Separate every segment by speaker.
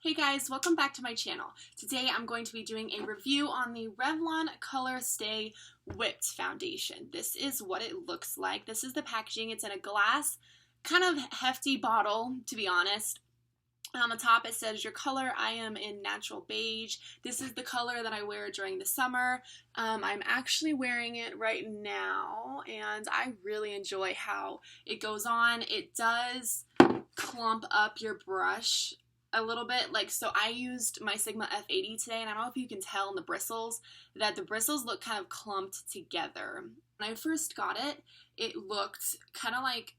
Speaker 1: Hey guys, welcome back to my channel. Today I'm going to be doing a review on the Revlon ColorStay Whipped Foundation. This is what it looks like. This is the packaging. It's in a glass, kind of hefty bottle, to be honest. On the top it says your color. I am in natural beige. This is the color that I wear during the summer. I'm actually wearing it right now and I really enjoy how it goes on. It does clump up your brush a little bit, so I used my Sigma F80 today, and I don't know if you can tell in the bristles that the bristles look kind of clumped together. When I first got it, it looked kind of like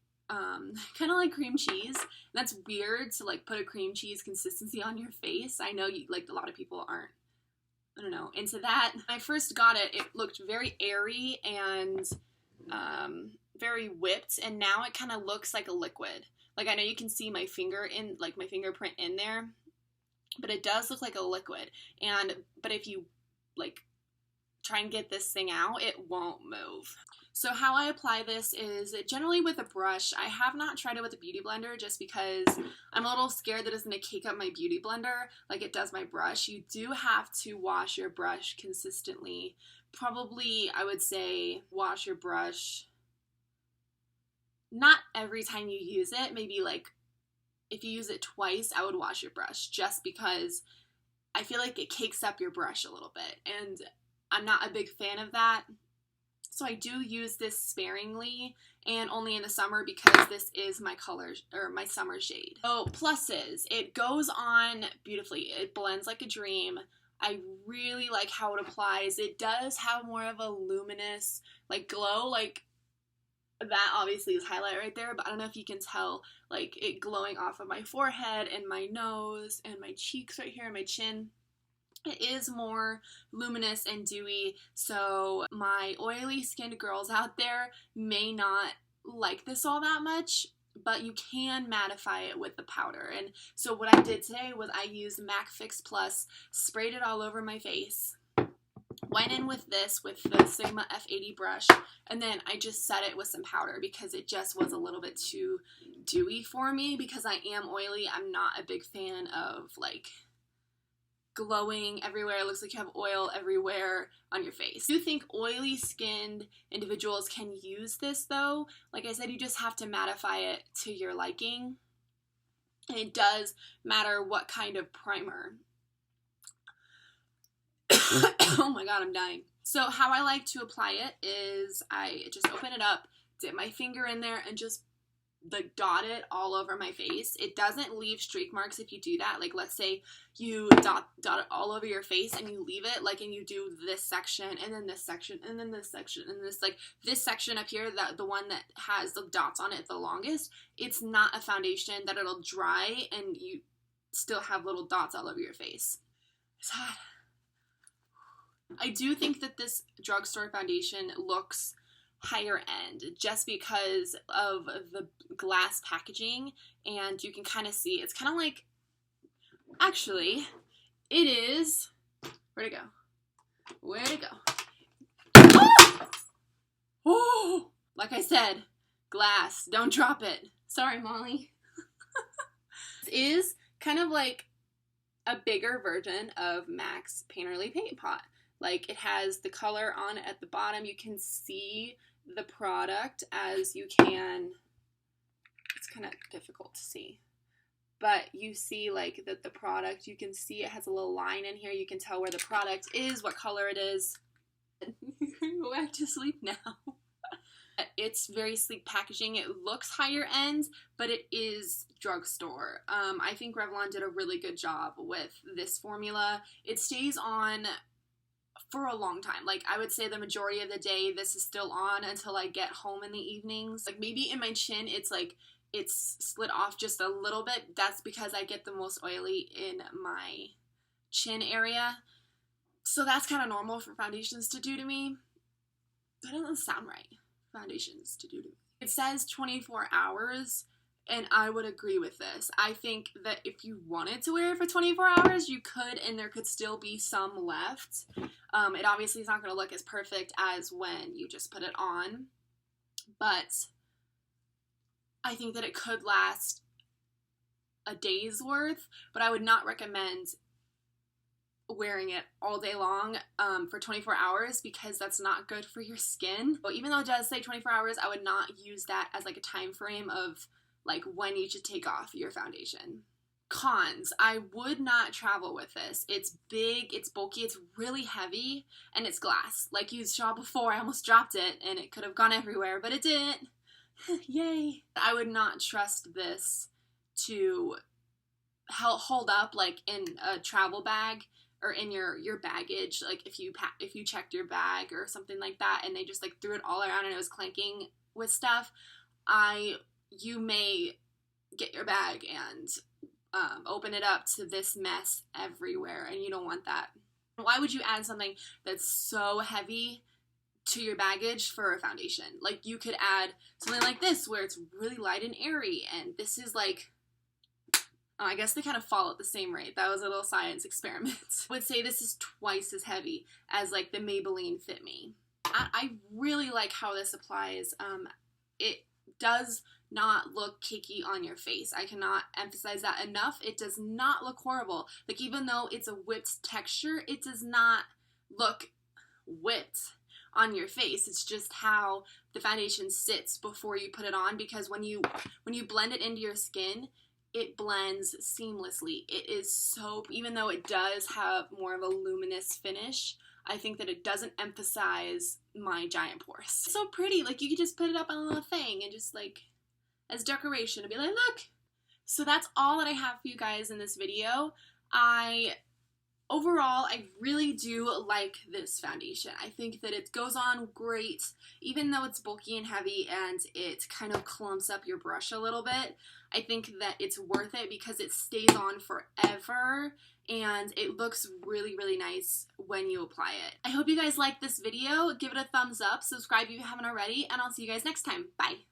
Speaker 1: cream cheese. And that's weird to put a cream cheese consistency on your face. I know a lot of people aren't, I don't know, into that. When I first got it, it looked very airy and very whipped, and now it kind of looks like a liquid. I know you can see my finger in, my fingerprint in there, but it does look like a liquid. But if you, try and get this thing out, it won't move. So how I apply this is generally with a brush. I have not tried it with a beauty blender just because I'm a little scared that it's going to cake up my beauty blender like it does my brush. You do have to wash your brush consistently. Probably, I would say, wash your brush not every time you use it. Maybe if you use it twice, I would wash your brush just because I feel like it cakes up your brush a little bit, and I'm not a big fan of that. So I do use this sparingly and only in the summer because this is my color, or my summer shade. So pluses, it goes on beautifully. It blends like a dream. I really like how it applies. It does have more of a luminous glow, that obviously is highlight right there, but I don't know if you can tell it glowing off of my forehead and my nose and my cheeks right here and my chin. It is more luminous and dewy, so my oily skinned girls out there may not like this all that much, but you can mattify it with the powder. And so what I did today was I used MAC Fix Plus, sprayed it all over my face, went in with this with the Sigma F80 brush, and then I just set it with some powder because it just was a little bit too dewy for me because I am oily. I'm not a big fan of glowing everywhere. It looks like you have oil everywhere on your face. I do think oily skinned individuals can use this though. Like I said, you just have to mattify it to your liking. And it does matter what kind of primer. Oh my god, I'm dying. So how I like to apply it is I just open it up, dip my finger in there, and just dot it all over my face. It doesn't leave streak marks if you do that. Let's say you dot it all over your face and you leave it and you do this section and then this section and then this section and this section up here, the one that has the dots on it the longest, it's not a foundation that it'll dry and you still have little dots all over your face. It's hot. I do think that this drugstore foundation looks higher end just because of the glass packaging, and you can kind of see it's kind of actually it is, where'd it go? Ah! Oh, like I said, glass, don't drop it. Sorry, Molly. This is kind of a bigger version of MAC's Painterly Paint Pot. It has the color on it at the bottom. You can see the product as you can. It's kind of difficult to see. But you see that the product, you can see it has a little line in here. You can tell where the product is, what color it is. You can go back to sleep now. It's very sleek packaging. It looks higher end, but it is drugstore. I think Revlon did a really good job with this formula. It stays on for a long time. I would say the majority of the day this is still on until I get home in the evenings. Maybe in my chin it's it's slid off just a little bit. That's because I get the most oily in my chin area. So that's kind of normal for foundations to do to me. That doesn't sound right. Foundations to do to me. It says 24 hours. And I would agree with this. I think that if you wanted to wear it for 24 hours, you could, and there could still be some left. It obviously is not going to look as perfect as when you just put it on, but I think that it could last a day's worth, but I would not recommend wearing it all day long for 24 hours because that's not good for your skin. But even though it does say 24 hours, I would not use that as like a time frame of like when you should take off your foundation. Cons, I would not travel with this. It's big, it's bulky, it's really heavy, and it's glass. Like you saw before, I almost dropped it and it could have gone everywhere, but it didn't. Yay. I would not trust this to hold up like in a travel bag or in your baggage, like if you checked your bag or something like that and they just like threw it all around and it was clanking with stuff, you may get your bag and open it up to this mess everywhere, and you don't want that. Why would you add something that's so heavy to your baggage for a foundation? Like you could add something like this where it's really light and airy, and this is like, I guess they kind of fall at the same rate. That was a little science experiment. I would say this is twice as heavy as like the Maybelline Fit Me. I really like how this applies. It does not look cakey on your face. I cannot emphasize that enough. It does not look horrible. Like even though it's a whipped texture, it does not look whipped on your face. It's just how the foundation sits before you put it on, because when you blend it into your skin, it blends seamlessly. It is so, even though it does have more of a luminous finish, I think that it doesn't emphasize my giant pores. It's so pretty. Like you could just put it up on a little thing and just like as decoration and be like, look. So that's all that I have for you guys in this video. Overall, I really do like this foundation. I think that it goes on great, even though it's bulky and heavy and it kind of clumps up your brush a little bit. I think that it's worth it because it stays on forever and it looks really, really nice when you apply it. I hope you guys liked this video. Give it a thumbs up, subscribe if you haven't already, and I'll see you guys next time. Bye!